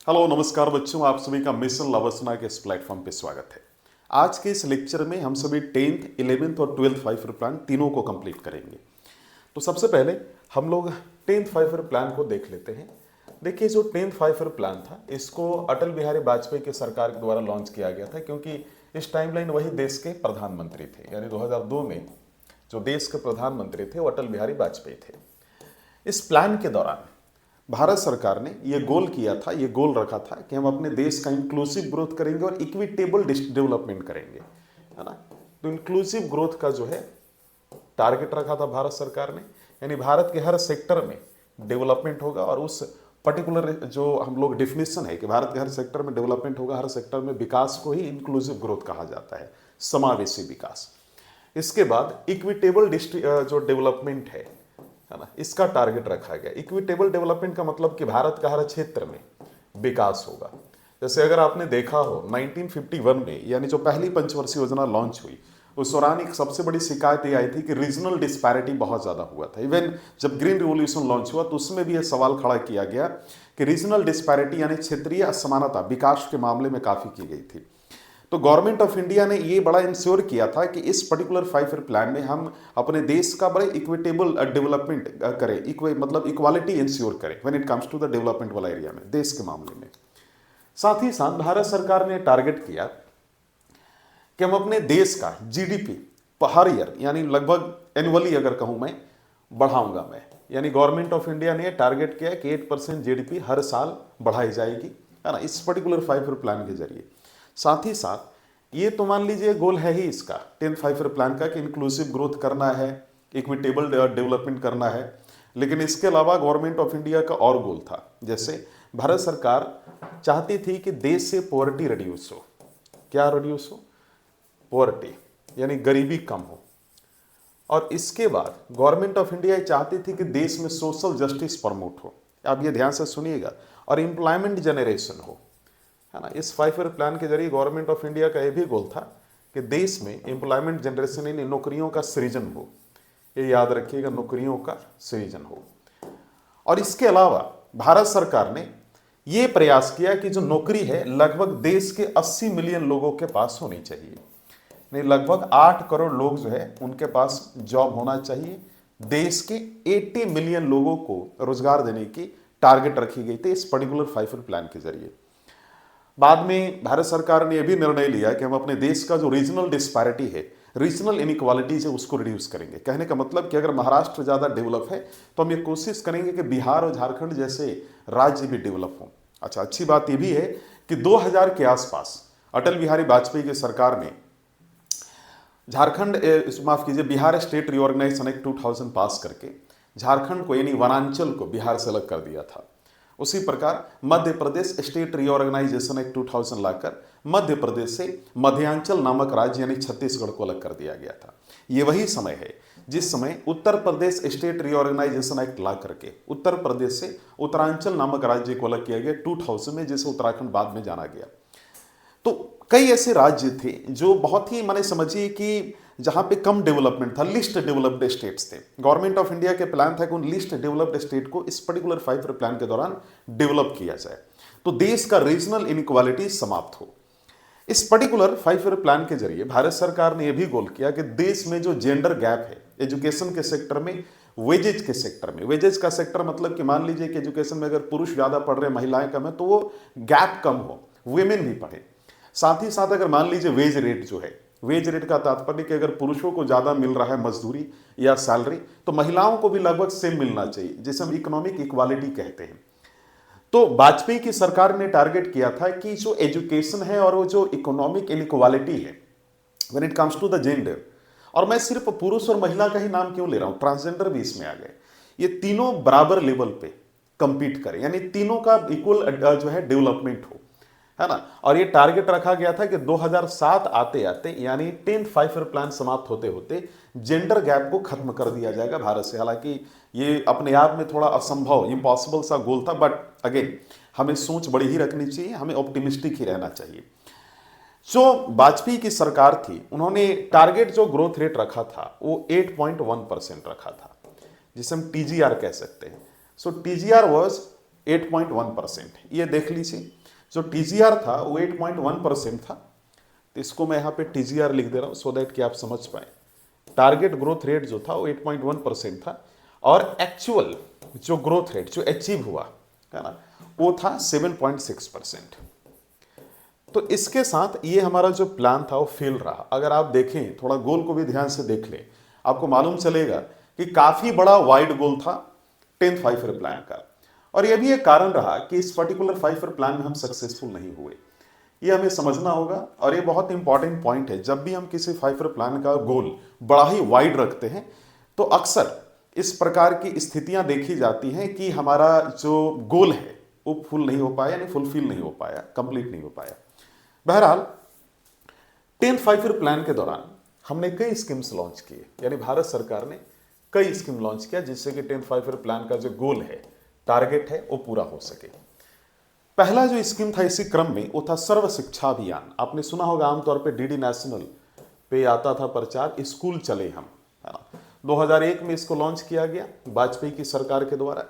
Hello नमस्कार बच्चों, आप सभी का मिशन लवसना के इस प्लेटफॉर्म पे स्वागत है। आज के इस लेक्चर में हम सभी 10th, 11th और 12th 5 ईयर प्लान तीनों को कंप्लीट करेंगे। तो सबसे पहले हम लोग 10th 5 ईयर प्लान को देख लेते हैं। देखिए, जो 10th 5 ईयर प्लान था इसको अटल बिहारी वाजपेयी के सरकार के द्वारा लॉन्च किया गया था, क्योंकि इस टाइमलाइन वही देश के प्रधानमंत्री थे। यानी 2002 में जो देश के प्रधानमंत्री थे वो अटल बिहारी वाजपेयी थे। इस प्लान के दौरान भारत सरकार ने ये गोल किया था, ये गोल रखा था कि हम अपने देश का इंक्लूसिव ग्रोथ करेंगे और इक्विटेबल डेवलपमेंट करेंगे, है ना। तो इंक्लूसिव ग्रोथ का जो है टारगेट रखा था भारत सरकार ने, यानी भारत के हर सेक्टर में डेवलपमेंट होगा। और उस पर्टिकुलर जो हम लोग डेफिनेशन है कि भारत के हर सेक्टर में डेवलपमेंट होगा, हर सेक्टर में विकास को ही इंक्लूसिव ग्रोथ कहा जाता है, समावेशी विकास। इसके बाद इक्विटेबल जो डेवलपमेंट है ना, इसका टारगेट रखा गया। इक्विटेबल डेवलपमेंट का मतलब कि भारत का हर क्षेत्र में विकास होगा। जैसे अगर आपने देखा हो 1951 में, यानी जो पहली पंचवर्षीय योजना लॉन्च हुई, उस दौरान एक सबसे बड़ी शिकायत ये आई थी कि रीजनल डिस्पैरिटी बहुत ज़्यादा हुआ था। इवन जब ग्रीन रिवॉल्यूशन लॉन्च हुआ तो उसमें भी यह सवाल खड़ा किया गया कि रीजनल डिस्पैरिटी यानी क्षेत्रीय असमानता विकास के मामले में काफ़ी की गई थी। तो गवर्नमेंट ऑफ इंडिया ने ये बड़ा इंश्योर किया था कि इस पर्टिकुलर 5 ईयर प्लान में हम अपने देश का बड़े इक्विटेबल डेवलपमेंट करें, मतलब इक्वालिटी इंश्योर करें when it comes to the development वाला एरिया में, देश के मामले में। साथ ही साथ भारत सरकार ने टारगेट किया कि हम अपने देश का जीडीपी हर ईयर, यानी लगभग एनुअली अगर कहूं मैं, बढ़ाऊंगा मैं। यानी गवर्नमेंट ऑफ इंडिया ने टारगेट किया कि 8% जीडीपी हर साल बढ़ाई जाएगी, है ना, इस पर्टिकुलर 5 ईयर प्लान के जरिए। साथ ही साथ ये तो मान लीजिए गोल है ही इसका 10th 5 ईयर प्लान का कि इंक्लूसिव ग्रोथ करना है, इक्विटेबल डेवलपमेंट करना है। लेकिन इसके अलावा गवर्नमेंट ऑफ इंडिया का और गोल था। जैसे भारत सरकार चाहती थी कि देश से पॉवर्टी रिड्यूस हो। क्या रिड्यूस हो? पॉवर्टी, यानी गरीबी कम हो। और इसके बाद गवर्नमेंट ऑफ इंडिया चाहती थी कि देश में सोशल जस्टिस प्रमोट हो। आप ये ध्यान से सुनिएगा। और एम्प्लॉयमेंट जनरेशन हो, है ना। इस 5 ईयर प्लान के जरिए गवर्नमेंट ऑफ इंडिया का यह भी गोल था कि देश में एम्प्लॉयमेंट जनरेशन यानी नौकरियों का सृजन हो। ये याद रखिएगा, नौकरियों का सृजन हो। और इसके अलावा भारत सरकार ने यह प्रयास किया कि जो नौकरी है लगभग देश के 80 मिलियन लोगों के पास होनी चाहिए। नहीं, लगभग 8 करोड़ लोग जो है उनके पास जॉब होना चाहिए। देश के 80 मिलियन लोगों को रोजगार देने की टारगेट रखी गई थी इस पर्टिकुलर 5 ईयर प्लान के जरिए। बाद में भारत सरकार ने यह भी निर्णय लिया कि हम अपने देश का जो रीजनल डिस्पैरिटी है, रीजनल इनइक्वालिटीज है, उसको रिड्यूस करेंगे। कहने का मतलब कि अगर महाराष्ट्र ज़्यादा डेवलप है तो हम ये कोशिश करेंगे कि बिहार और झारखंड जैसे राज्य भी डेवलप हों। अच्छा, अच्छी बात यह भी है कि 2000 के आसपास अटल बिहारी वाजपेयी की सरकार ने झारखंड, माफ कीजिए, बिहार स्टेट रिओर्गेनाइजेशन एक्ट 2000 पास करके झारखंड को यानी वनांचल को बिहार से अलग कर दिया था। उसी प्रकार Madhya Pradesh state reorganisation act 2000 लाकर मध्य प्रदेश से मध्यांचल नामक राज्य यानी छत्तीसगढ़ को अलग कर दिया गया था। ये वही समय है जिस समय Uttar Pradesh state reorganisation act ला करके उत्तर प्रदेश से उत्तरांचल नामक राज्य को अलग किया गया 2000 में, जिसे उत्तराखंड बाद में जाना गया। तो कई ऐसे राज्य थे जो बहुत ही, माने समझिए कि जहां पे कम डेवलपमेंट था, लिस्ट डेवलप्ड स्टेट्स थे। गवर्नमेंट ऑफ इंडिया के प्लान था कि उन लिस्ट डेवलप्ड स्टेट को इस पर्टिकुलर 5 ईयर प्लान के दौरान डेवलप किया जाए, तो देश का रीजनल इनइक्वालिटी समाप्त हो। इस पर्टिकुलर 5 ईयर प्लान के जरिए भारत सरकार ने यह भी गोल किया कि देश में जो जेंडर गैप है, एजुकेशन के सेक्टर में, वेजेज के सेक्टर में, वेजेज का सेक्टर मतलब कि मान लीजिए कि एजुकेशन में अगर पुरुष ज्यादा पढ़ रहे हैं, महिलाएं कम है, तो वो गैप कम हो, वुमेन भी पढ़े। साथ ही साथ अगर मान लीजिए वेज रेट जो है, वेज रेट का तात्पर्य कि अगर पुरुषों को ज्यादा मिल रहा है मजदूरी या सैलरी, तो महिलाओं को भी लगभग सेम मिलना चाहिए, जिसे हम इकोनॉमिक इक्वालिटी कहते हैं। तो वाजपेयी की सरकार ने टारगेट किया था कि जो एजुकेशन है और वो जो इकोनॉमिक इनइक्वालिटी है when it comes to the gender, और मैं सिर्फ पुरुष और महिला का ही नाम क्यों ले रहा हूं, ट्रांसजेंडर भी इसमें आ गए, ये तीनों बराबर लेवल पे कंपीट करें, यानी तीनों का इक्वल जो है डेवलपमेंट हो, है ना। और ये टारगेट रखा गया था कि 2007 आते आते, यानी 10th 5 ईयर प्लान समाप्त होते होते जेंडर गैप को खत्म कर दिया जाएगा भारत से। हालांकि ये अपने आप में थोड़ा असंभव, इम्पॉसिबल सा गोल था, बट अगेन हमें सोच बड़ी ही रखनी चाहिए, हमें ऑप्टिमिस्टिक ही रहना चाहिए। जो वाजपेयी की सरकार थी, उन्होंने टारगेट जो ग्रोथ रेट रखा था वो 8.1% रखा था, जिसे हम टीजीआर कह सकते हैं। सो टीजीआर वाज 8.1%। ये देख लीजिए, जो टीजीआर था वो 8.1% था, तो इसको मैं यहाँ पे टीजीआर लिख दे रहा हूँ सो दैट कि आप समझ पाए। टारगेट ग्रोथ रेट जो था वो 8.1% था, और एक्चुअल जो ग्रोथ रेट जो अचीव हुआ है ना वो था 7.6%। तो इसके साथ ये हमारा जो प्लान था वो फेल रहा। अगर आप देखें, थोड़ा गोल को भी ध्यान से देख लें, आपको मालूम चलेगा कि काफी बड़ा वाइड गोल था 10th 5 ईयर प्लान का, और यह भी एक कारण रहा कि इस पर्टिकुलर 5 ईयर प्लान में हम सक्सेसफुल नहीं हुए। ये हमें समझना होगा, और ये बहुत इंपॉर्टेंट पॉइंट है। जब भी हम किसी 5 ईयर प्लान का गोल बड़ा ही वाइड रखते हैं तो अक्सर इस प्रकार की स्थितियां देखी जाती हैं कि हमारा जो गोल है वो फुल नहीं हो पाया, यानी फुलफिल नहीं हो पाया, कंप्लीट नहीं हो पाया। बहरहाल 10th 5 ईयर प्लान के दौरान हमने कई स्कीम्स लॉन्च किए, यानी भारत सरकार ने कई स्कीम लॉन्च किया जिससे कि 10th 5 ईयर प्लान का जो गोल है, टारगेट है, वो पूरा हो सके। पहला जो स्कीम था इसी क्रम में वो था सर्व शिक्षा अभियान। आपने सुना होगा, आमतौर पे डीडी नेशनल पे आता था प्रचार, स्कूल चले हम, है ना। 2001 में इसको लॉन्च किया गया वाजपेयी की सरकार के द्वारा,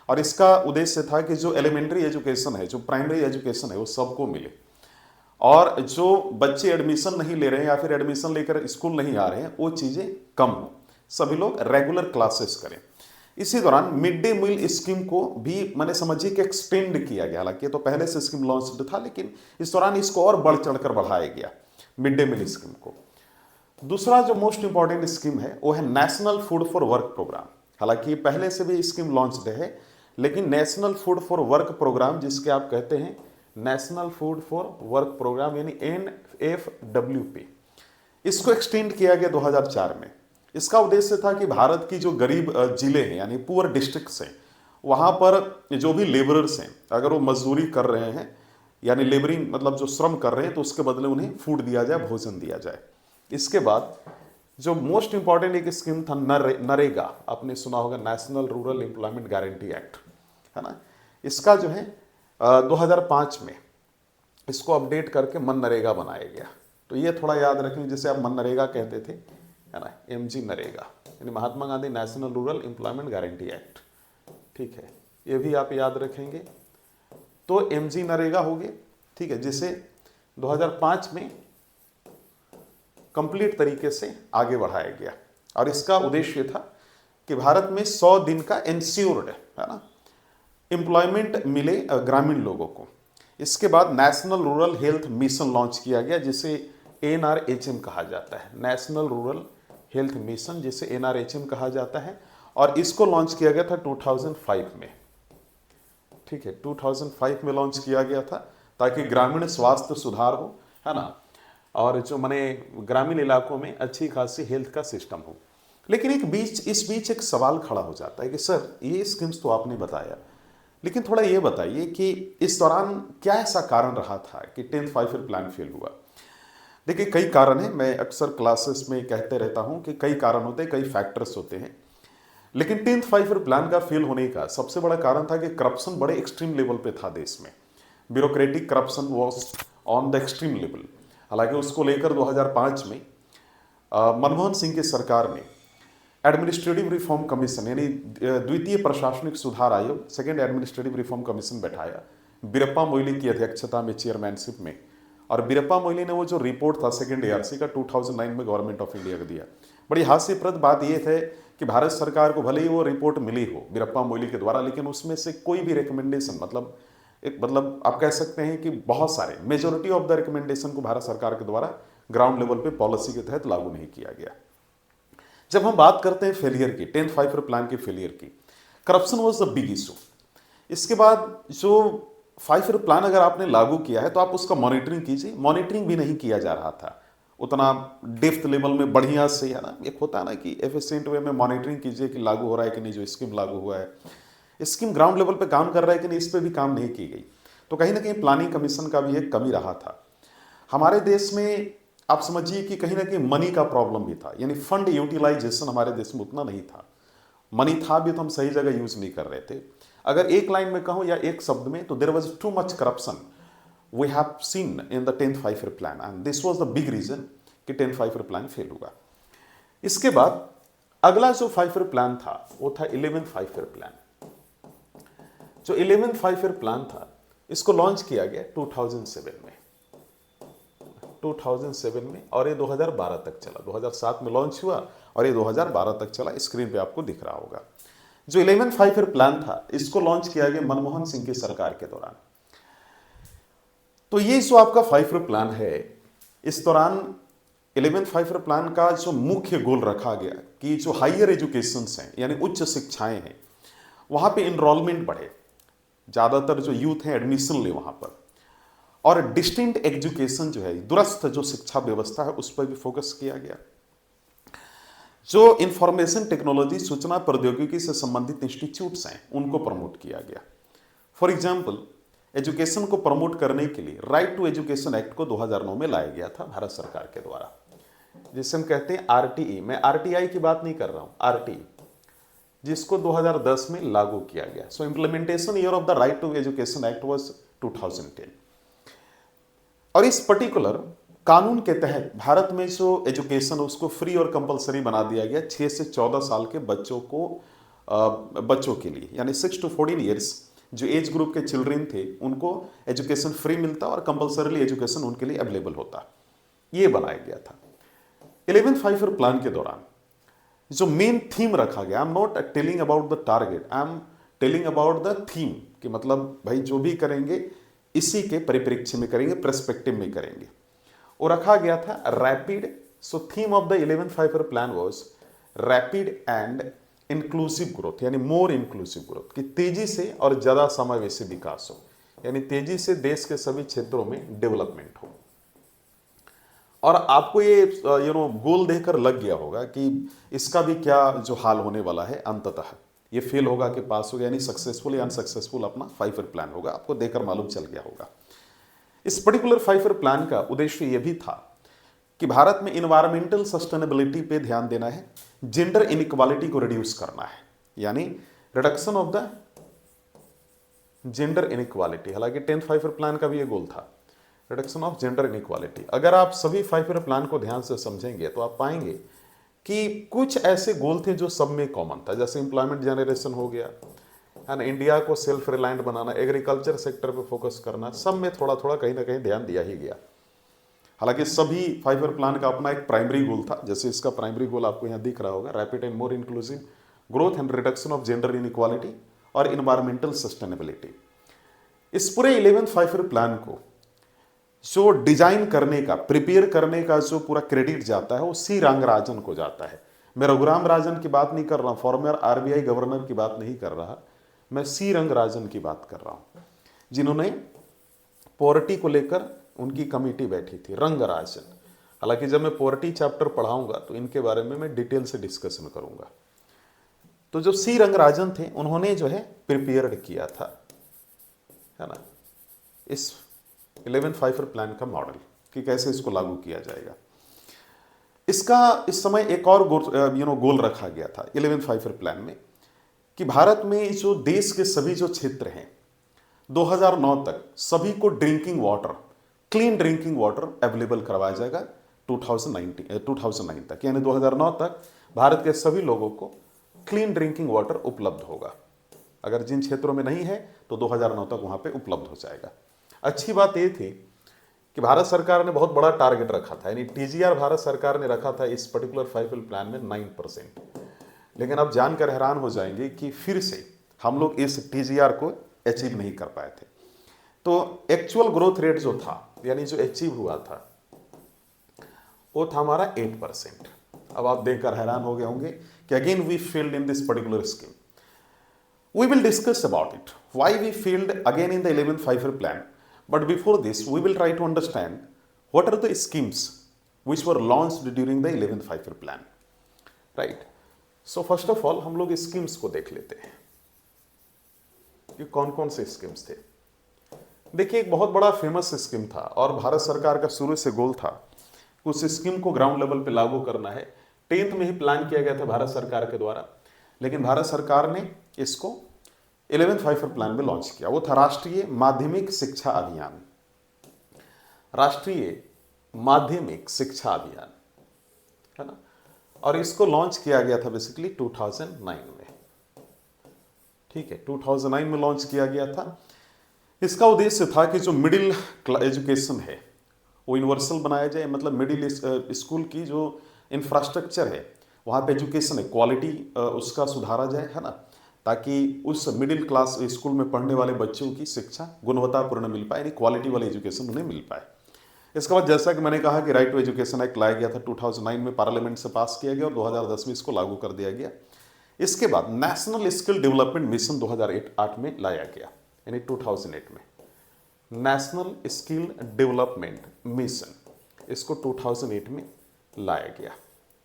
और इसका उद्देश्य था कि जो एलिमेंट्री एजुकेशन है, जो प्राइमरी एजुकेशन है, वो सबको मिले, और जो बच्चे एडमिशन नहीं ले रहे हैं या फिर एडमिशन लेकर स्कूल नहीं आ रहे हैं वो चीज़ें कम हो, सभी लोग रेगुलर क्लासेस करें। इसी दौरान मिड डे मील स्कीम को भी मैंने समझिए कि एक्सटेंड किया गया। हालांकि तो पहले से स्कीम लॉन्च था, लेकिन इस दौरान इसको और बढ़ चढ़कर बढ़ाया गया मिड डे मील स्कीम को। दूसरा जो मोस्ट इंपॉर्टेंट स्कीम है वो है national food for work programme. हालांकि पहले से भी स्कीम लॉन्च है, लेकिन national food for work programme, जिसके आप कहते हैं national food for work programme यानी NFWP, इसको एक्सटेंड किया गया 2004 में। इसका उद्देश्य था कि भारत की जो गरीब जिले हैं यानी पुअर डिस्ट्रिक्ट्स हैं, वहाँ पर जो भी लेबरर्स हैं, अगर वो मजदूरी कर रहे हैं यानी लेबरिंग मतलब जो श्रम कर रहे हैं, तो उसके बदले उन्हें फूड दिया जाए, भोजन दिया जाए। इसके बाद जो मोस्ट इंपॉर्टेंट एक स्कीम था नरेगा, आपने सुना होगा, national rural employment guarantee act, है ना। इसका जो है 2005 में इसको अपडेट करके मनरेगा बनाया गया। तो ये थोड़ा याद रखें, जैसे आप मनरेगा कहते थे, है ना, MG नरेगा यानी Mahatma Gandhi national rural employment guarantee act, ठीक है, ये भी आप याद रखेंगे। तो MG नरेगा हो गए, ठीक है, जिसे 2005 में कंप्लीट तरीके से आगे बढ़ाया गया, और इसका उद्देश्य था कि भारत में 100 दिन का इंश्योर्ड, है ना, एम्प्लॉयमेंट मिले ग्रामीण लोगों को। इसके बाद national rural health mission launch किया गया, जिसे NRHM कहा जाता है, नेशनल रूरल हेल्थ मिशन, जिसे NRHM कहा जाता है, और इसको लॉन्च किया गया था 2005 में, ठीक है, 2005 में लॉन्च किया गया था ताकि ग्रामीण स्वास्थ्य सुधार हो, है ना, और जो माने ग्रामीण इलाकों में अच्छी खासी हेल्थ का सिस्टम हो। लेकिन इस बीच एक सवाल खड़ा हो जाता है कि सर ये स्कीम्स तो आपने बताया, लेकिन थोड़ा ये बताइए कि इस दौरान क्या ऐसा कारण रहा था कि 10th 5 ईयर प्लान फेल हुआ। देखिए, कई कारण हैं, मैं अक्सर क्लासेस में कहते रहता हूं कि कई कारण होते हैं, कई फैक्टर्स होते हैं, लेकिन 10th 5 ईयर प्लान का फेल होने का सबसे बड़ा कारण था कि करप्शन बड़े एक्सट्रीम लेवल पे था देश में। Bureaucratic corruption was on the extreme level. हालांकि उसको लेकर 2005 में मनमोहन सिंह की सरकार ने एडमिनिस्ट्रेटिव रिफॉर्म कमीशन यानी द्वितीय प्रशासनिक सुधार आयोग, सेकेंड एडमिनिस्ट्रेटिव रिफॉर्म कमीशन बैठाया बीरप्पा मोइली की अध्यक्षता में, चेयरमैनशिप में। और बीरप्पा मोइली ने वो जो रिपोर्ट था सेकेंड ARC का 2009 में गवर्नमेंट ऑफ इंडिया को दिया। बड़ी हास्यप्रद बात यह है कि भारत सरकार को भले ही वो रिपोर्ट मिली हो बीरप्पा मोइली के द्वारा, लेकिन उसमें से कोई भी रिकमेंडेशन मतलब आप कह सकते हैं कि बहुत सारे मेजोरिटी ऑफ द रिकमेंडेशन को भारत सरकार के द्वारा ग्राउंड लेवल पे पॉलिसी के तहत लागू नहीं किया गया। जब हम बात करते हैं फेलियर की, 10th 5 ईयर प्लान के फेलियर की, corruption was the big issue. इसके बाद जो 5 ईयर प्लान अगर आपने लागू किया है तो आप उसका मॉनिटरिंग कीजिए, मॉनिटरिंग भी नहीं किया जा रहा था उतना डेप्थ लेवल में बढ़िया से, है ना। एक होता है ना कि एफिशिएंट वे में मॉनिटरिंग कीजिए कि लागू हो रहा है कि नहीं, जो स्कीम लागू हुआ है, स्कीम ग्राउंड लेवल पे काम कर रहा है कि नहीं, इस पर भी काम नहीं की गई। तो कहीं ना कहीं प्लानिंग कमीशन का भी एक कमी रहा था हमारे देश में। आप समझिए कि कहीं ना कहीं मनी का प्रॉब्लम भी था, यानी फंड यूटिलाइजेशन हमारे देश में उतना नहीं था। मनी था भी तो हम सही जगह यूज नहीं कर रहे थे। अगर एक लाइन में कहूं या एक शब्द में, तो there was too much corruption we have seen in the 10th 5 year plan, and this was the big reason कि 10th 5 ईयर प्लान फेल हुआ। इसके बाद अगला जो 5 ईयर प्लान था वो था 11th 5 ईयर प्लान। जो 11th 5 ईयर प्लान था इसको लॉन्च किया गया 2007 में, 2007 में, और ये 2012 तक चला। 2007 में लॉन्च हुआ और ये 2012 तक चला। स्क्रीन पे आपको दिख रहा होगा। जो 11th 5 ईयर प्लान था इसको लॉन्च किया गया मनमोहन सिंह की सरकार के दौरान। तो ये जो आपका 5 ईयर प्लान है, इस दौरान 11th 5 ईयर प्लान का जो मुख्य गोल रखा गया कि जो हायर एजुकेशन हैं यानी उच्च शिक्षाएं हैं वहां पे इनरोलमेंट बढ़े, ज्यादातर जो यूथ हैं एडमिशन ले वहां पर, और डिस्टिंक्ट एजुकेशन जो है, दूरस्थ जो शिक्षा व्यवस्था है उस पर भी फोकस किया गया। जो इंफॉर्मेशन टेक्नोलॉजी सूचना प्रौद्योगिकी से संबंधित इंस्टीट्यूट्स हैं उनको प्रमोट किया गया। फॉर एग्जाम्पल, एजुकेशन को प्रमोट करने के लिए राइट टू एजुकेशन एक्ट को 2009 में लाया गया था भारत सरकार के द्वारा, जिसे हम कहते हैं आरटीई। मैं आरटीआई की बात नहीं कर रहा हूं, आरटीई, जिसको 2010 में लागू किया गया। So implementation year of the right to education act was 2010। और इस पर्टिकुलर कानून के तहत भारत में जो एजुकेशन उसको फ्री और कंपलसरी बना दिया गया 6 से 14 साल के बच्चों के लिए, यानी 6 to 14 ईयर्स जो एज ग्रुप के चिल्ड्रन थे उनको एजुकेशन फ्री मिलता और कंपलसरीली एजुकेशन उनके लिए अवेलेबल होता। ये बनाया गया था। 11th 5 ईयर प्लान के दौरान जो मेन थीम रखा गया, I am not telling about the target, I am telling about the theme, कि मतलब भाई जो भी करेंगे इसी के परिप्रेक्ष्य में करेंगे, पर्सपेक्टिव में करेंगे। और रखा गया था rapid. So theme of the 11th 5 year plan was rapid and inclusive growth, यानी मोर इंक्लूसिव ग्रोथ, कि तेजी से और ज्यादा समावेशी विकास हो, यानी तेजी से देश के सभी क्षेत्रों में डेवलपमेंट हो। और आपको ये गोल देखकर लग गया होगा कि इसका भी क्या जो हाल होने वाला है, अंततः ये फेल होगा कि पास होगा, यानी सक्सेसफुल या अनसक्सेसफुल अपना 5 ईयर प्लान होगा। आपको देखकर मालूम चल गया होगा। इस पर्टिकुलर 5 ईयर प्लान का उद्देश्य यह भी था कि भारत में इन्वायरमेंटल सस्टेनेबिलिटी पे ध्यान देना है, जेंडर इनइक्वालिटी को रिड्यूस करना है, यानी reduction of the gender inequality. हालांकि 10th 5 ईयर प्लान का भी ये गोल था, रिडक्शन ऑफ जेंडर इनइक्वालिटी। अगर आप सभी 5 ईयर प्लान को ध्यान से समझेंगे तो आप पाएंगे कि कुछ ऐसे गोल थे जो सब में कॉमन था, जैसे एम्प्लॉयमेंट जनरेशन हो गया, है ना, इंडिया को सेल्फ रिलायंट बनाना, एग्रीकल्चर सेक्टर पे फोकस करना, सब में थोड़ा थोड़ा कहीं ना कहीं ध्यान दिया ही गया। हालांकि सभी 5 ईयर प्लान का अपना एक प्राइमरी गोल था, जैसे इसका प्राइमरी गोल आपको यहाँ दिख रहा होगा, rapid and more inclusive growth and reduction of gender inequality और इन्वायरमेंटल सस्टेनेबिलिटी। इस पूरे 11th 5 ईयर प्लान को जो डिजाइन करने का, प्रिपेयर करने का जो पूरा क्रेडिट जाता है वो सी रंगराजन को जाता है। मैं रघुराम राजन की बात नहीं कर रहा हूं, फॉर्मर आरबीआई गवर्नर की बात नहीं कर रहा, मैं सी रंगराजन की बात कर रहा हूं, जिन्होंने पॉवर्टी को लेकर उनकी कमेटी बैठी थी, रंगराजन। हालांकि जब मैं पॉवर्टी चैप्टर पढ़ाऊंगा तो इनके बारे में मैं डिटेल से डिस्कशन करूंगा। तो जो सी रंगराजन थे उन्होंने जो है प्रिपेयर्ड किया था, है ना, इस 11th 5 ईयर प्लान का मॉडल कि कैसे इसको लागू किया जाएगा। इसका इस समय एक और गोल रखा गया था 11th 5 ईयर प्लान में कि भारत में जो देश के सभी जो क्षेत्र हैं 2009 तक सभी को drinking water, clean drinking water available करवाया जाएगा 2009 तक, यानी 2009 तक भारत के सभी लोगों को क्लीन ड्रिंकिंग वाटर उपलब्ध होगा। अगर जिन क्षेत्रों में नहीं है तो 2009 तक वहां पे उपलब्ध हो जाएगा। अच्छी बात यह थी कि भारत सरकार ने बहुत बड़ा टारगेट रखा था, यानी टीजीआर भारत सरकार ने रखा था इस पर्टिकुलर 5 ईयर प्लान में 9%। लेकिन अब जानकर हैरान हो जाएंगे कि फिर से हम लोग इस टीजीआर को अचीव नहीं कर पाए थे। तो एक्चुअल ग्रोथ रेट जो था, यानी जो अचीव हुआ था, वो था हमारा 8%। अब आप देखकर हैरान हो गए होंगे कि again we failed in this particular scheme. We will discuss about it, why we failed again in the 11th 5 year plan. But before this, we will try to understand what are the schemes which were launched during the 11th 5 year plan. Right? So first of all, हम लोग schemes को देख लेते हैं कि कौन कौन से स्कीम्स थे। देखिए, एक बहुत बड़ा फेमस स्कीम था और भारत सरकार का शुरू से गोल था उस स्कीम को ग्राउंड लेवल पे लागू करना है। 10th में ही प्लान किया गया था भारत सरकार के द्वारा, लेकिन भारत सरकार ने इसको 11th 5 ईयर प्लान में लॉन्च किया। वो था राष्ट्रीय माध्यमिक शिक्षा अभियान, राष्ट्रीय माध्यमिक शिक्षा अभियान, है ना। और इसको लॉन्च किया गया था बेसिकली 2009 में। ठीक है, 2009 में लॉन्च किया गया था। इसका उद्देश्य था कि जो मिडिल एजुकेशन है वो यूनिवर्सल बनाया जाए, मतलब मिडिल स्कूल की जो इंफ्रास्ट्रक्चर है वहाँ पे एजुकेशन है क्वालिटी उसका सुधारा जाए, है ना, ताकि उस मिडिल क्लास स्कूल में पढ़ने वाले बच्चों की शिक्षा गुणवत्तापूर्ण मिल पाए, यानी क्वालिटी वाली एजुकेशन उन्हें मिल पाए। इसके बाद जैसा कि मैंने कहा कि राइट टू एजुकेशन एक्ट लाया गया था, 2009 में पार्लियामेंट से पास किया गया और 2010 में इसको लागू कर दिया गया। इसके बाद नेशनल स्किल डेवलपमेंट मिशन 2008 में लाया गया, यानी 2008 में नेशनल स्किल डेवलपमेंट मिशन, इसको 2008 में लाया गया।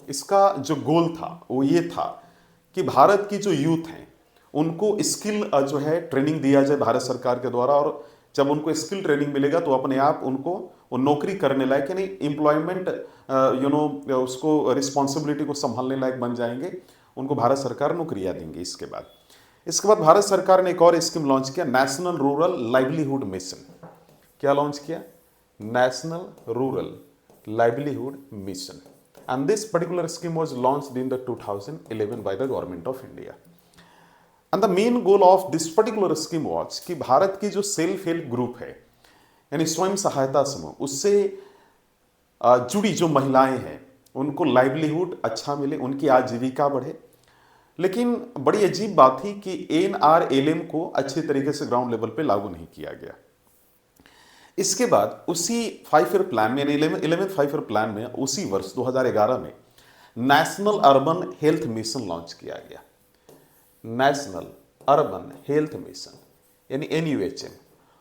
इसका जो गोल था वो ये था कि भारत की जो यूथ हैं उनको स्किल जो है ट्रेनिंग दिया जाए भारत सरकार के द्वारा, और जब उनको स्किल ट्रेनिंग मिलेगा तो अपने आप उनको वो नौकरी करने लायक, यानी एम्प्लॉयमेंट उसको रिस्पॉन्सिबिलिटी को संभालने लायक बन जाएंगे, उनको भारत सरकार नौकरियां देंगे। इसके बाद भारत सरकार ने एक और स्कीम लॉन्च किया, नेशनल रूरल लाइवलीहुड मिशन। क्या लॉन्च किया? National rural livelihood mission, and this particular scheme was launched in the 2011 bye the government of India. And the main goal of this particular scheme was कि भारत की जो self help group है, यानी स्वयं सहायता समूह, उससे जुड़ी जो महिलाएं हैं उनको लाइवलीहुड अच्छा मिले, उनकी आजीविका बढ़े। लेकिन बड़ी अजीब बात थी कि NRLM को अच्छे तरीके से ग्राउंड लेवल पे लागू नहीं किया गया। इसके बाद उसी 5 ईयर प्लान में, 11th 5 ईयर प्लान में, उसी वर्ष 2011 में national urban health mission launch किया गया। नेशनल अर्बन हेल्थ मिशन यानी NUHM,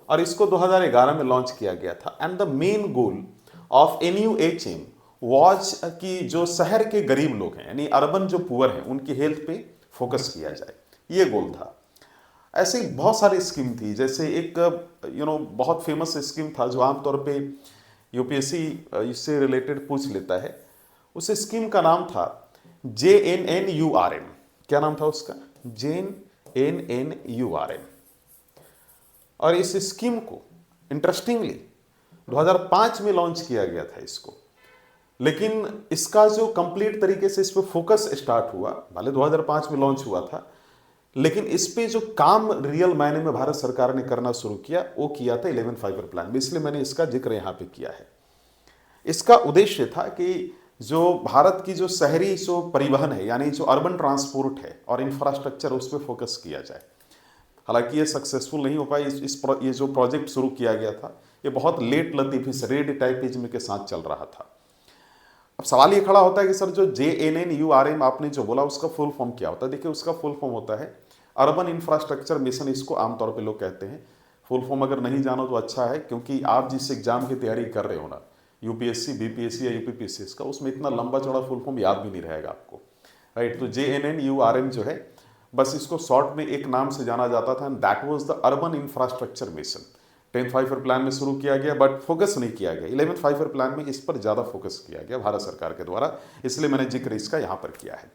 और इसको 2011 में लॉन्च किया गया था। And the main goal of NUHM was कि जो शहर के गरीब लोग हैं, यानी अर्बन जो पुअर हैं, उनकी हेल्थ पे फोकस किया जाए, ये गोल था। ऐसे ही बहुत सारी स्कीम थी, जैसे एक बहुत फेमस स्कीम था जो आमतौर पे UPSC इससे रिलेटेड पूछ लेता है। उस स्कीम का नाम था JNNURM। क्या नाम था उसका? JNNURM। और इस स्कीम को इंटरेस्टिंगली 2005 में लॉन्च किया गया था इसको, लेकिन इसका जो कंप्लीट तरीके से इस पर फोकस स्टार्ट हुआ, भले 2005 में लॉन्च हुआ था, लेकिन इस पे जो काम रियल मायने में भारत सरकार ने करना शुरू किया वो किया था 11th 5 ईयर प्लान में, इसलिए मैंने इसका जिक्र यहाँ पे किया है। इसका उद्देश्य था कि जो भारत की जो शहरी जो परिवहन है, यानी जो अर्बन ट्रांसपोर्ट है और इंफ्रास्ट्रक्चर, उस पर फोकस किया जाए। हालांकि ये सक्सेसफुल नहीं हो पाई। ये जो प्रोजेक्ट शुरू किया गया था ये बहुत लेट लतीफी से रेड टाइपिज्म के साथ चल रहा था। अब सवाल ये खड़ा होता है कि सर जो JNNURM आपने जो बोला उसका फुल फॉर्म क्या होता है? देखिए उसका फुल फॉर्म होता है अर्बन इंफ्रास्ट्रक्चर मिशन, इसको आमतौर पे लोग कहते हैं। फुल फॉर्म अगर नहीं जानो तो अच्छा है, क्योंकि आप जिस एग्जाम की तैयारी कर रहे हो ना, UPSC, BPSC या UPPSC का, उसमें इतना लंबा चौड़ा फुल फॉर्म याद भी नहीं रहेगा आपको, राइट। तो JNNURM जो है, बस इसको शॉर्ट में एक नाम से जाना जाता था, and that was the urban infrastructure mission. 10th 5 year plan में शुरू किया गया, बट फोकस नहीं किया गया। 11th 5 ईयर प्लान में इस पर ज़्यादा फोकस किया गया भारत सरकार के द्वारा, इसलिए मैंने जिक्र इसका यहाँ पर किया है।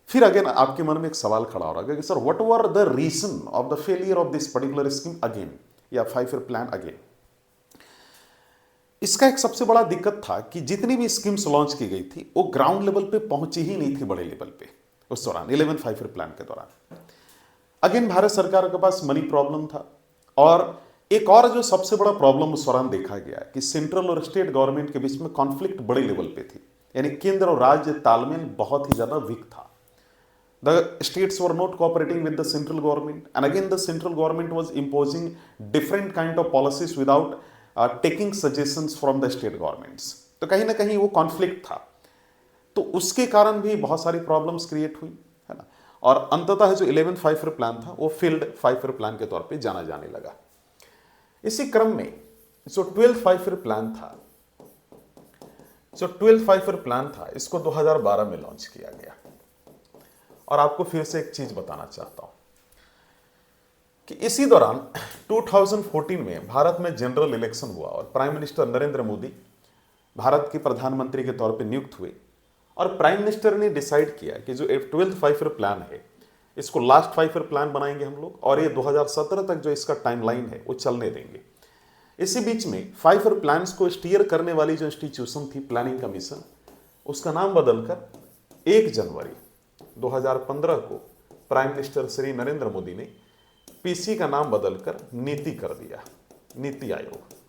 फिर अगेन आपके मन में एक सवाल खड़ा हो रहा है कि sir what were the reason of the failure of this particular scheme again, या 5 ईयर प्लान अगेन। इसका एक सबसे बड़ा दिक्कत था कि जितनी भी स्कीम्स लॉन्च की गई थी वो ग्राउंड लेवल पे पहुंची ही नहीं थी, बड़े लेवल पे, उस दौरान 11th 5 ईयर प्लान के दौरान। अगेन भारत सरकार के पास मनी प्रॉब्लम था, और एक और जो सबसे बड़ा प्रॉब्लम उस दौरान देखा गया कि सेंट्रल और स्टेट गवर्नमेंट के बीच में कॉन्फ्लिक्ट बड़े लेवल पे थी, यानी केंद्र और राज्य तालमेल बहुत ही ज्यादा वीक था। The states were not cooperating with the central government, and again the central government was imposing different kind of policies without taking suggestions from the state governments. तो कहीं ना कहीं वो कॉन्फ्लिक्ट था, तो उसके कारण भी बहुत सारी प्रॉब्लम्स क्रिएट हुई, है ना। और अंततः जो 11th 5 ईयर प्लान था वो फील्ड 5 ईयर प्लान के तौर पे जाना जाने लगा। इसी क्रम में जो 12th 5 ईयर प्लान था, इसको 2012 में लॉन्च किया गया। और आपको फिर से एक चीज बताना चाहता हूं कि इसी दौरान 2014 में भारत में जनरल इलेक्शन हुआ और प्राइम मिनिस्टर नरेंद्र मोदी भारत के प्रधानमंत्री के तौर पे नियुक्त हुए, और प्राइम मिनिस्टर ने डिसाइड किया कि जो 12th 5 ईयर प्लान है इसको लास्ट 5 ईयर प्लान बनाएंगे हम लोग, और ये 2017 तक जो इसका टाइमलाइन है वो चलने देंगे। इसी बीच में 5 ईयर प्लान्स को स्टीयर करने वाली जो इंस्टीट्यूशन थी, प्लानिंग कमीशन, उसका नाम बदलकर 1 जनवरी 2015 को प्राइम मिनिस्टर श्री नरेंद्र मोदी ने पीसी का नाम बदलकर नीति कर दिया, नीति आयोग।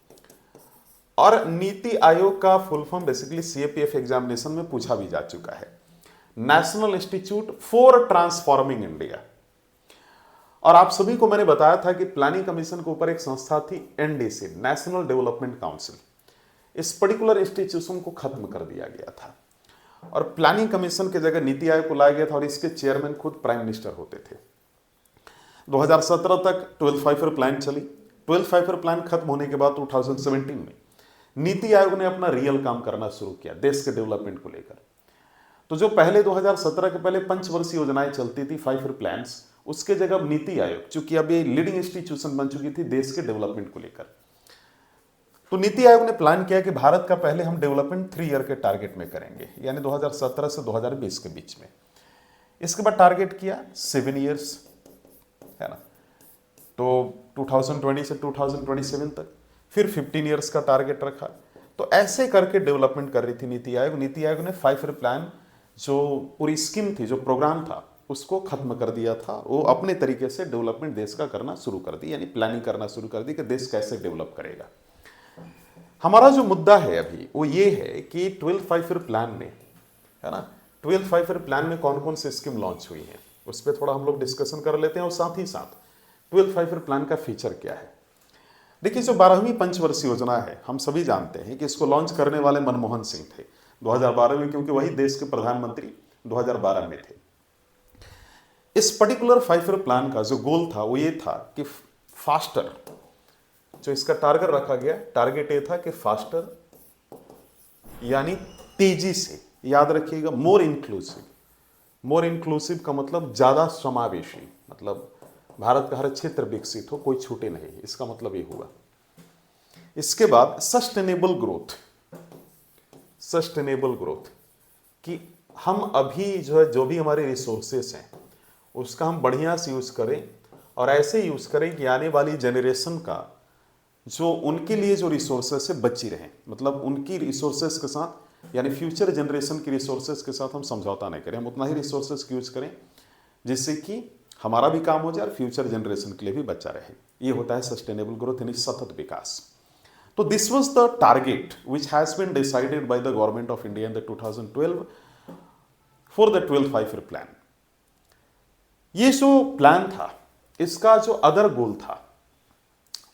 और नीति आयोग का full form basically CAPF examination में पूछा भी जा चुका है, national institute for transforming India. और आप सभी को मैंने बताया था कि प्लानिंग कमीशन के ऊपर एक संस्था थी एनडीसी, नेशनल डेवलपमेंट काउंसिल। इस पर्टिकुलर इंस्टीट्यूशन को खत्म कर दिया गया था और प्लानिंग कमीशन की जगह नीति आयोग को लाया गया था और इसके चेयरमैन खुद प्राइम मिनिस्टर होते थे। 2017 तक 12 फाइव ईयर प्लान चली। 12 फाइव ईयर प्लान खत्म होने के बाद 2017 में नीति आयोग ने अपना रियल काम करना शुरू किया देश के डेवलपमेंट को लेकर। तो जो पहले 2017 के पहले पंचवर्षीय योजनाएं चलती थी, 5 ईयर प्लान्स, उसके जगह अब नीति आयोग, चूंकि अब ये लीडिंग इंस्टीट्यूशन बन चुकी थी देश के डेवलपमेंट को लेकर, तो नीति आयोग ने प्लान किया कि भारत का पहले हम डेवलपमेंट 3 ईयर के टारगेट में करेंगे, यानी 2017 से 2020 के बीच में। इसके बाद टारगेट किया 7 ईयर्स, है ना, तो 2020 से 2027 तक, फिर 15 ईयर्स का टारगेट रखा। तो ऐसे करके डेवलपमेंट कर रही थी नीति आयोग। नीति आयोग ने 5 ईयर प्लान, जो पूरी स्कीम थी, जो प्रोग्राम था, उसको खत्म कर दिया था। वो अपने तरीके से डेवलपमेंट देश का करना शुरू कर दी, यानी प्लानिंग करना शुरू कर दी कि देश कैसे डेवलप करेगा। हमारा जो मुद्दा है अभी वो ये है कि 12 फाइव ईयर प्लान में, है ना, 12 फाइव ईयर प्लान में कौन कौन सी स्कीम लॉन्च हुई है उस पर थोड़ा हम लोग डिस्कशन कर लेते हैं, और साथ ही साथ 12 फाइव ईयर प्लान का फीचर क्या है। देखिए, जो 12वीं पंचवर्षीय योजना है, हम सभी जानते हैं कि इसको लॉन्च करने वाले मनमोहन सिंह थे 2012 में, क्योंकि वही देश के प्रधानमंत्री 2012 में थे। इस पर्टिकुलर 5 ईयर प्लान का जो गोल था वो ये था कि फास्टर, जो इसका टारगेट रखा गया, टारगेट ये था कि फास्टर यानी तेजी से, याद रखिएगा, मोर इंक्लूसिव। मोर इंक्लूसिव का मतलब ज्यादा समावेशी, मतलब भारत का हर क्षेत्र विकसित हो, कोई छूटे नहीं, इसका मतलब ये हुआ। इसके बाद सस्टेनेबल ग्रोथ, सस्टेनेबल ग्रोथ कि हम अभी जो है, जो भी हमारे रिसोर्सेस हैं उसका हम बढ़िया से यूज करें, और ऐसे यूज करें कि आने वाली जनरेशन का जो उनके लिए जो रिसोर्सेस है बची रहें, मतलब उनकी रिसोर्सेस के साथ, यानी फ्यूचर जनरेशन की रिसोर्सेस के साथ हम समझौता नहीं करें, हम उतना ही रिसोर्सेस यूज करें जिससे कि हमारा भी काम हो जाए और फ्यूचर जनरेशन के लिए भी बचा रहे। ये होता है सस्टेनेबल ग्रोथ, यानी सतत विकास। तो this was the target which has been decided by the government of India in the 2012 for the 12 five year plan. ये जो प्लान था, इसका जो अदर गोल था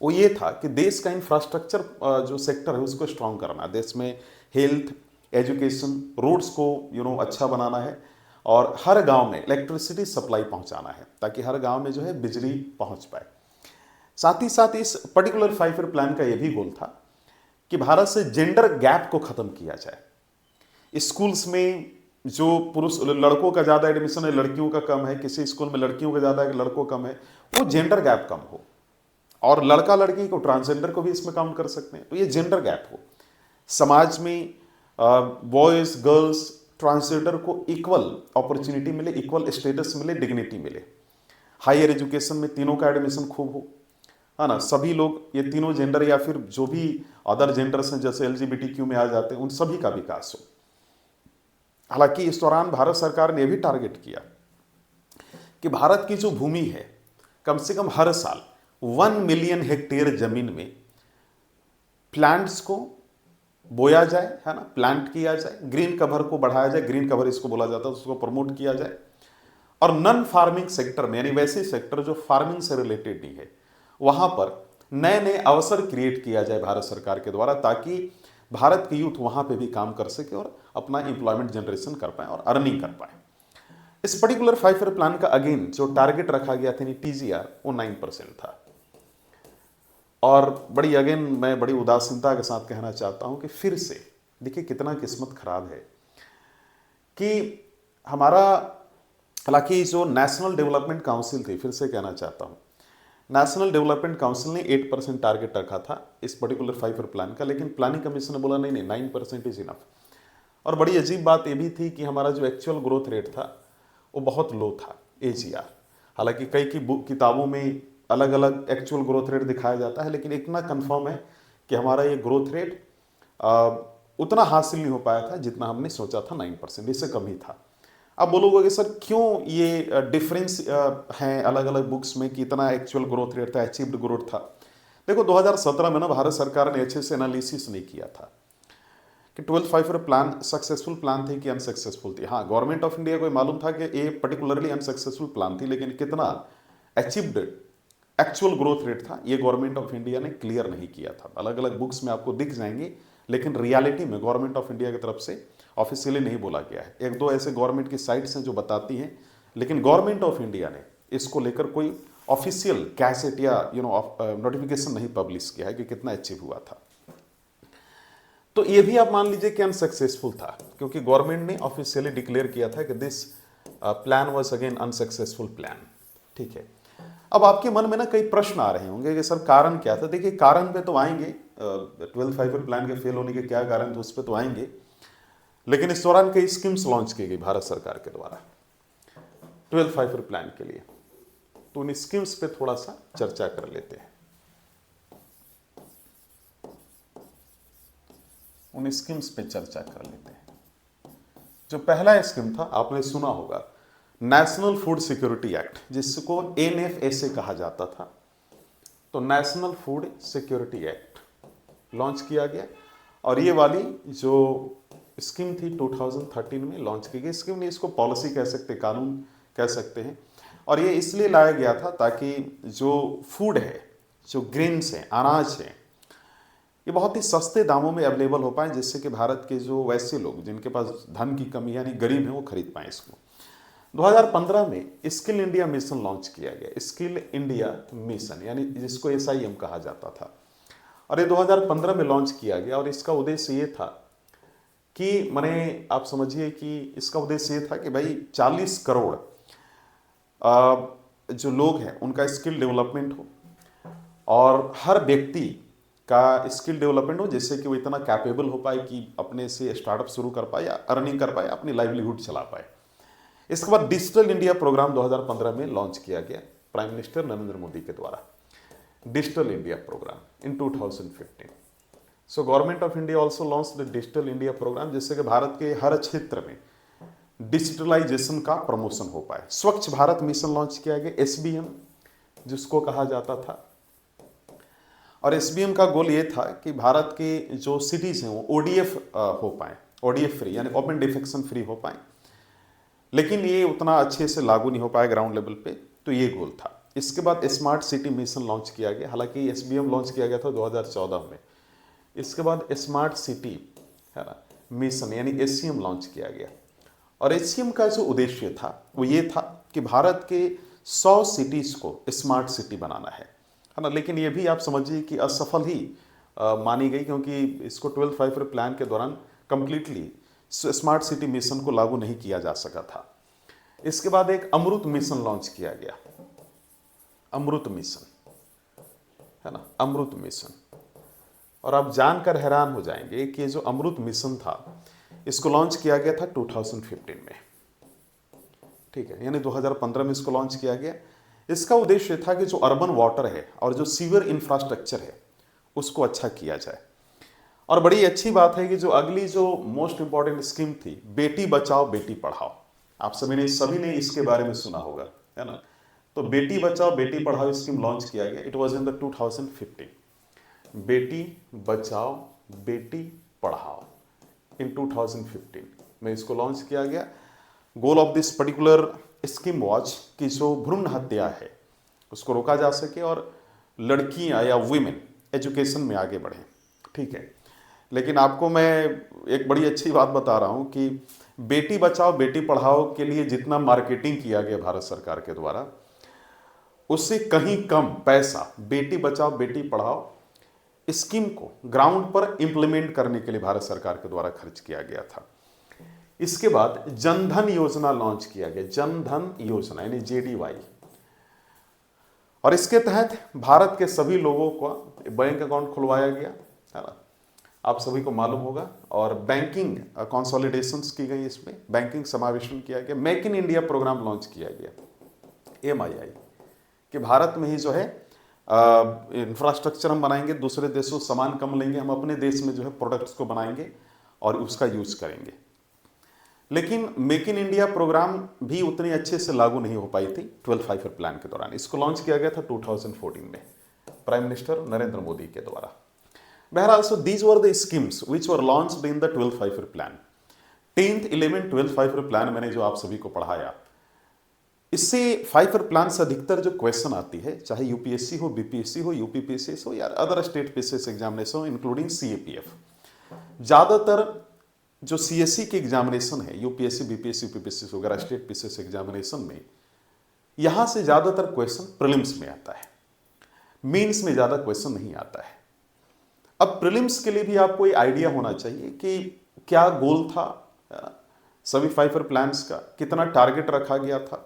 वो ये था कि देश का इंफ्रास्ट्रक्चर जो सेक्टर है उसको स्ट्रांग करना, देश में हेल्थ, एजुकेशन, रोड्स को अच्छा बनाना है, और हर गांव में इलेक्ट्रिसिटी सप्लाई पहुंचाना है ताकि हर गांव में जो है बिजली पहुंच पाए। साथ ही साथ इस पर्टिकुलर 5 ईयर प्लान का यह भी गोल था कि भारत से जेंडर गैप को खत्म किया जाए। स्कूल्स में जो पुरुष लड़कों का ज़्यादा एडमिशन है, लड़कियों का कम है, किसी स्कूल में लड़कियों का ज़्यादा है, लड़कों कम है, वो जेंडर गैप कम हो, और लड़का लड़की को, ट्रांसजेंडर को भी इसमें काउंट कर सकते हैं, तो ये जेंडर गैप हो। समाज में बॉयज़, गर्ल्स, ट्रांसजेंडर को इक्वल अपॉर्चुनिटी मिले, इक्वल स्टेटस मिले, डिग्निटी मिले। हायर एजुकेशन में तीनों का एडमिशन खूब हो, है ना, सभी लोग, ये तीनों जेंडर या फिर जो भी अदर जेंडर्स हैं जैसे LGBTQ में आ जाते हैं, उन सभी का विकास हो। हालांकि इस दौरान भारत सरकार ने भी टारगेट किया कि भारत की जो भूमि है, कम से कम हर साल 1 मिलियन हेक्टेयर जमीन में प्लांट्स को बोया जाए, है ना, प्लांट किया जाए, ग्रीन कवर को बढ़ाया जाए, ग्रीन कवर इसको बोला जाता है, उसको प्रमोट किया जाए, और नॉन फार्मिंग सेक्टर में, यानी वैसे सेक्टर जो फार्मिंग से रिलेटेड नहीं है, वहां पर नए नए अवसर क्रिएट किया जाए भारत सरकार के द्वारा, ताकि भारत के यूथ वहां पे भी काम कर सके और अपना एम्प्लॉयमेंट जनरेशन कर पाए और अर्निंग कर पाए। इस पर्टिकुलर 5 ईयर प्लान का अगेन जो टारगेट रखा गया था, TGR, वो 9% था। और मैं बड़ी उदासीनता के साथ कहना चाहता हूं कि फिर से देखिए कितना किस्मत खराब है कि हमारा, हालांकि जो नेशनल डेवलपमेंट काउंसिल थी, फिर से कहना चाहता हूं, नेशनल डेवलपमेंट काउंसिल ने 8% टारगेट रखा था इस पर्टिकुलर 5 ईयर प्लान का, लेकिन प्लानिंग कमीशन ने बोला नहीं, 9% इज इनफ। और बड़ी अजीब बात ये भी थी कि हमारा जो एक्चुअल ग्रोथ रेट था वो बहुत लो था, AGR। हालांकि कई किताबों में अलग अलग एक्चुअल ग्रोथ रेट दिखाया जाता है, लेकिन इतना कंफर्म है कि हमारा ये ग्रोथ रेट उतना हासिल नहीं हो पाया था जितना हमने सोचा था, 9%, इससे कम ही था। अब बोलोगे कि सर क्यों ये डिफरेंस हैं अलग अलग बुक्स में कि इतना एक्चुअल ग्रोथ रेट था, अचीव्ड ग्रोथ था। देखो 2017 में ना भारत सरकार ने अच्छे से एनालिसिस नहीं किया था कि 12th five year plan successful plan थी कि अनसक्सेसफुल थी। हाँ, गवर्नमेंट ऑफ इंडिया को मालूम था कि ये पर्टिकुलरली अनसक्सेसफुल प्लान थी, लेकिन कितना अचीव्ड एक्चुअल ग्रोथ रेट था ये गवर्नमेंट ऑफ इंडिया ने क्लियर नहीं किया था। अलग अलग बुक्स में आपको दिख जाएंगे, लेकिन रियलिटी में गवर्नमेंट ऑफ इंडिया की तरफ से ऑफिशियली नहीं बोला गया है। एक दो ऐसे गवर्नमेंट की साइट्स हैं जो बताती हैं, लेकिन गवर्नमेंट ऑफ इंडिया ने इसको लेकर कोई ऑफिशियल कैसेट या नोटिफिकेशन नहीं पब्लिश किया है कि कितना अचीव हुआ था। तो ये भी आप मान लीजिए कि अनसक्सेसफुल था, क्योंकि गवर्नमेंट ने ऑफिशियली डिक्लेयर किया था कि this plan was again unsuccessful plan. ठीक है, अब आपके मन में ना कई प्रश्न आ रहे होंगे कि सर कारण क्या था। देखिए कारण पे तो आएंगे, 12th फाइव ईयर प्लान के फेल होने के क्या कारण थे उस पर तो आएंगे, लेकिन इस दौरान कई स्कीम्स लॉन्च की गई भारत सरकार के द्वारा 12th फाइव ईयर प्लान के लिए। तो उन स्कीम्स पे थोड़ा सा चर्चा कर लेते हैं। उन स्कीम्स पे चर्चा कर लेते हैं। जो पहला स्कीम था आपने सुना होगा, नेशनल फूड सिक्योरिटी एक्ट, जिसको NFSA कहा जाता था। तो national food security act launch किया गया, और ये वाली जो स्कीम थी 2013 में लॉन्च की गई स्कीम। नहीं, इसको पॉलिसी कह सकते, कानून कह सकते हैं। और ये इसलिए लाया गया था ताकि जो फूड है, जो ग्रेन्स हैं, अनाज हैं, ये बहुत ही सस्ते दामों में अवेलेबल हो पाए, जिससे कि भारत के जो वैसे लोग जिनके पास धन की कमी यानी गरीब हैं वो खरीद पाएँ इसको। 2015 में स्किल इंडिया मिशन लॉन्च किया गया, स्किल इंडिया मिशन यानी जिसको SIM कहा जाता था, और ये 2015 में लॉन्च किया गया। और इसका उद्देश्य ये था कि मैंने आप समझिए कि इसका उद्देश्य ये था कि भाई 40 करोड़ जो लोग हैं उनका स्किल डेवलपमेंट हो, और हर व्यक्ति का स्किल डेवलपमेंट हो जिससे कि वो इतना कैपेबल हो पाए कि अपने से स्टार्टअप शुरू कर पाए या अर्निंग कर पाए, अपनी लाइवलीहुड चला पाए। इसके बाद डिजिटल इंडिया प्रोग्राम 2015 में लॉन्च किया गया प्राइम मिनिस्टर नरेंद्र मोदी के द्वारा, digital India programme in 2015। So government of India also launch the digital India programme, जिससे कि भारत के हर क्षेत्र में डिजिटलाइजेशन का प्रमोशन हो पाए। स्वच्छ भारत मिशन लॉन्च किया गया, SBM जिसको कहा जाता था। और SBM का गोल ये था कि भारत के जो सिटीज़ हैं वो ODF हो पाए, ODF फ्री यानी ओपन डिफेक्शन फ्री हो पाए, लेकिन ये उतना अच्छे से लागू नहीं हो पाया ग्राउंड लेवल पे। तो ये गोल था। इसके बाद स्मार्ट सिटी मिशन लॉन्च किया गया, हालांकि SBM लॉन्च किया गया था 2014 में। इसके बाद स्मार्ट सिटी है ना मिशन यानी SCM लॉन्च किया गया, और SCM का जो उद्देश्य था वो ये था कि भारत के 100 सिटीज़ को स्मार्ट सिटी बनाना है ना। लेकिन ये भी आप समझिए कि असफल ही मानी गई, क्योंकि इसको 12th फाइव ईयर प्लान के दौरान कंप्लीटली स्मार्ट सिटी मिशन को लागू नहीं किया जा सका था। इसके बाद एक अमृत मिशन लॉन्च किया गया, अमृत मिशन है ना, अमृत मिशन। और आप जानकर हैरान हो जाएंगे कि जो अमृत मिशन था इसको लॉन्च किया गया था 2015 में। ठीक है, यानी 2015 में इसको लॉन्च किया गया। इसका उद्देश्य था कि जो अर्बन वाटर है और जो सीवर इंफ्रास्ट्रक्चर है उसको अच्छा किया जाए। और बड़ी अच्छी बात है कि जो अगली जो मोस्ट इंपॉर्टेंट स्कीम थी, बेटी बचाओ बेटी पढ़ाओ, आप सभी ने इसके बारे में सुना होगा, है ना। तो बेटी बचाओ बेटी पढ़ाओ स्कीम लॉन्च किया गया। It was in the 2015, Beti Bachao Beti Padhao इन 2015 में इसको लॉन्च किया गया। Goal of this particular scheme was कि जो भ्रूण हत्या है उसको रोका जा सके और लड़कियां या वुमेन एजुकेशन में आगे बढ़ें। ठीक है, लेकिन आपको मैं एक बड़ी अच्छी बात बता रहा हूं कि बेटी बचाओ बेटी पढ़ाओ के लिए जितना मार्केटिंग किया गया भारत सरकार के द्वारा, उससे कहीं कम पैसा बेटी बचाओ बेटी पढ़ाओ स्कीम को ग्राउंड पर इंप्लीमेंट करने के लिए भारत सरकार के द्वारा खर्च किया गया था। इसके बाद जनधन योजना लॉन्च किया गया, जनधन योजना यानी JDY, और इसके तहत भारत के सभी लोगों को बैंक अकाउंट खुलवाया गया, है ना, आप सभी को मालूम होगा। और बैंकिंग कंसोलिडेशंस की गई, इसमें बैंकिंग समावेशन किया गया। Make in India programme launch किया गया, MII, कि भारत में ही जो है इंफ्रास्ट्रक्चर हम बनाएंगे, दूसरे देशों से सामान कम लेंगे, हम अपने देश में जो है प्रोडक्ट्स को बनाएंगे और उसका यूज करेंगे। लेकिन मेक इन इंडिया प्रोग्राम भी उतने अच्छे से लागू नहीं हो पाई थी 12th फाइव-ईयर प्लान के दौरान। इसको लॉन्च किया गया था 2014 में प्राइम मिनिस्टर नरेंद्र मोदी के द्वारा। बहरहाल, so these were the schemes which were launched in the 12th five-year plan. 10th, 11th, 12th five-year plan मैंने जो आप सभी को पढ़ाया, इससे 5-ईयर प्लान से अधिकतर जो क्वेश्चन आती है, चाहे यूपीएससी हो, बीपीएससी हो, यूपीपीएससी हो या अदर स्टेट पीसीएस एग्जामिनेशन हो इंक्लूडिंग सीएपीएफ, ज्यादातर जो सीएससी के एग्जामिनेशन है, यूपीएससी, बीपीएससी, यूपीपीएससी वगैरह स्टेट पीसीएस एग्जामिनेशन में, यहां से ज्यादातर क्वेश्चन प्रीलिम्स में आता है, मेंस में ज्यादा क्वेश्चन नहीं आता है। अब प्रीलिम्स के लिए भी आपको ये आइडिया होना चाहिए कि क्या गोल था सभी 5-ईयर प्लान्स का, कितना टारगेट रखा गया था,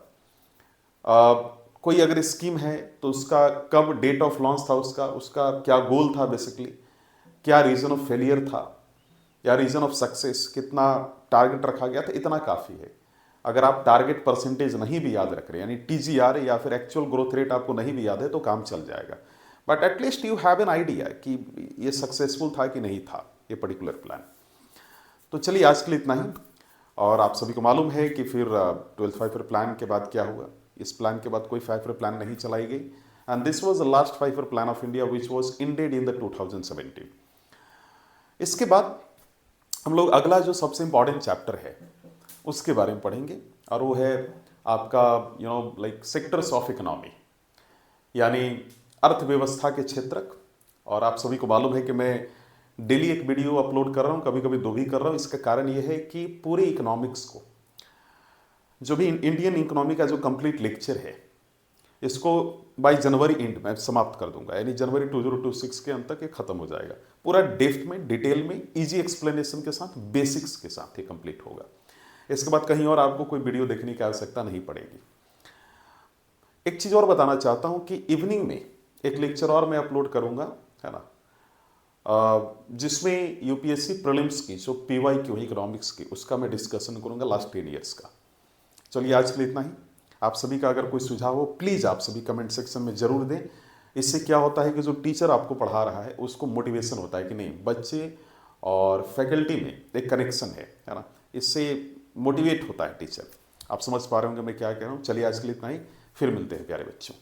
कोई अगर स्कीम है तो उसका कब डेट ऑफ लॉन्च था, उसका क्या गोल था बेसिकली, क्या रीजन ऑफ फेलियर था या रीजन ऑफ सक्सेस, कितना टारगेट रखा गया था, इतना काफ़ी है। अगर आप टारगेट परसेंटेज नहीं भी याद रख रहे, यानी टीजीआर या फिर एक्चुअल ग्रोथ रेट आपको नहीं भी याद है, तो काम चल जाएगा, but at least you have an idea कि ये सक्सेसफुल था कि नहीं था ये पर्टिकुलर प्लान। तो चलिए आज के लिए इतना ही। और आप सभी को मालूम है कि फिर 12th फाइव-ईयर प्लान के बाद क्या हुआ। इस प्लान के बाद कोई 5-ईयर प्लान नहीं चलाई गई, and this was the last five year plan of India which was ended in the 2017। इसके बाद हम लोग अगला जो सबसे इंपॉर्टेंट चैप्टर है उसके बारे में पढ़ेंगे, और वो है आपका लाइक सेक्टर्स ऑफ इकोनॉमी, यानी अर्थव्यवस्था के क्षेत्रक। और आप सभी को मालूम है कि मैं डेली एक वीडियो अपलोड कर रहा हूँ, कभी कभी 2 भी कर रहा हूँ। इसका कारण ये है कि पूरे इकोनॉमिक्स को, जो भी इंडियन इकोनॉमी का जो कंप्लीट लेक्चर है, इसको बाय जनवरी एंड में समाप्त कर दूंगा, यानी जनवरी 2026 के अंत तक ये खत्म हो जाएगा। पूरा डेप्थ में, डिटेल में, इजी एक्सप्लेनेशन के साथ, बेसिक्स के साथ ये कंप्लीट होगा। इसके बाद कहीं और आपको कोई वीडियो देखने की आवश्यकता नहीं पड़ेगी। एक चीज़ और बताना चाहता हूँ कि इवनिंग में एक लेक्चर और मैं अपलोड करूँगा, है ना, जिसमें यूपीएससी प्रीलिम्स की जो पीवाईक्यू इकोनॉमिक्स की, उसका मैं डिस्कशन करूँगा लास्ट 10 ईयर्स का। चलिए आज के लिए इतना ही। आप सभी का अगर कोई सुझाव हो प्लीज़ आप सभी कमेंट सेक्शन में ज़रूर दें। इससे क्या होता है कि जो टीचर आपको पढ़ा रहा है उसको मोटिवेशन होता है कि नहीं, बच्चे और फैकल्टी में एक कनेक्शन है ना, इससे मोटिवेट होता है टीचर। आप समझ पा रहे होंगे मैं क्या कह रहा हूँ। चलिए आज के लिए इतना ही, फिर मिलते हैं प्यारे बच्चों।